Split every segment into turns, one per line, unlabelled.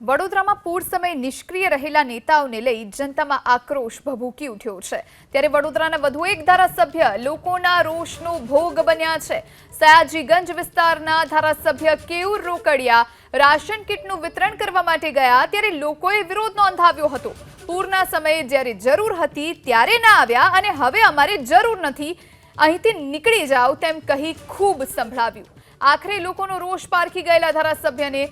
વડોદરામાં પૂર સમયે નિષ્ક્રિય રહેલા નેતાઓને લઈ જનતામાં આક્રોશ ભભૂકી ઉઠ્યો છે। ત્યારે વડોદરાના વધુ એક ધારાસભ્ય લોકોના રોષનો ભોગ બન્યા છે। સયાજીગંજ વિસ્તારના ધારાસભ્ય કેયુર રોકડિયા રાશન કીટનું વિતરણ કરવા માટે ગયા ત્યારે લોકોએ વિરોધ નોંધાવ્યો હતો। પૂરના સમયે જ્યારે જરૂર હતી ત્યારે ના આવ્યા અને હવે અમારે જરૂર નથી, અહીંથી નીકળી જાઓ તેમ કહી ખૂબ સંભળાવ્યું। આખરે લોકોનો રોષ પારખી ગયેલા ધારાસભ્યને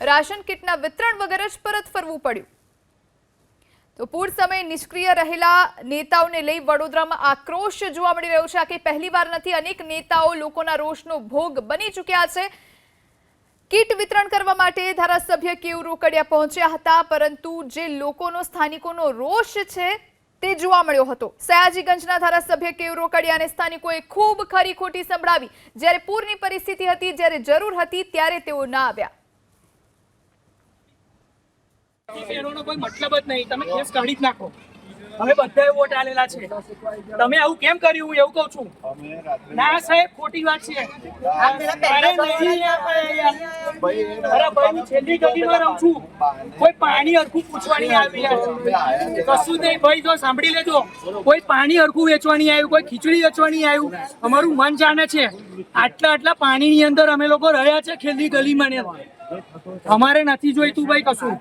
રાશન કીટના વિતરણ વગર જ પરત ફરવું પડ્યું। તો પૂર સમયે નિષ્ક્રિય રહેલા નેતાઓને લઈ વડોદરામાં આક્રોશ જોવા મળી રહ્યો છે। આ કે પહેલીવાર નથી, અનેક નેતાઓ લોકોના રોષનો ભોગ બની ચૂક્યા છે। કીટ વિતરણ કરવા માટે ધારાસભ્ય કેયુર રોકડિયા પહોંચ્યા હતા, પરંતુ જે લોકોનો સ્થાનિકોનો રોષ છે તે જોવા મળ્યો હતો। સયાજીગંજના ધારાસભ્ય કેયુર રોકડિયાને સ્થાનિકોએ ખૂબ ખરી ખોટી સંભળાવી। જ્યારે પૂરની પરિસ્થિતિ હતી, જ્યારે જરૂર હતી ત્યારે તેઓ ના આવ્યા।
એનો કોઈ મતલબ જ નહીં, તમે કેસ કાઢી જ નાખો। અમે બધાએ વોટ આલેલા છે, તમે આવું કેમ કર્યું હું એવું કહું છું। ના સાહેબ, ખોટી વાત છે। અરે નહીં અરે ભાઈ, હું છેલ્લી ગલીમાં રહું છું, કોઈ પાણી હરખું પૂછવાની આવ્યું કશું નહીં ભાઈ। જો સાંભળી લેજો, કોઈ પાણી હરખું વેચવાની આવ્યું, કોઈ ખીચડી વેચવાની આવ્યું, અમારું મન જાણે છે। આટલા પાણીની અંદર અમે લોકો રહ્યા છે છેલ્લી ગલીમાં ને અમારે નથી જોઈતું ભાઈ કશું।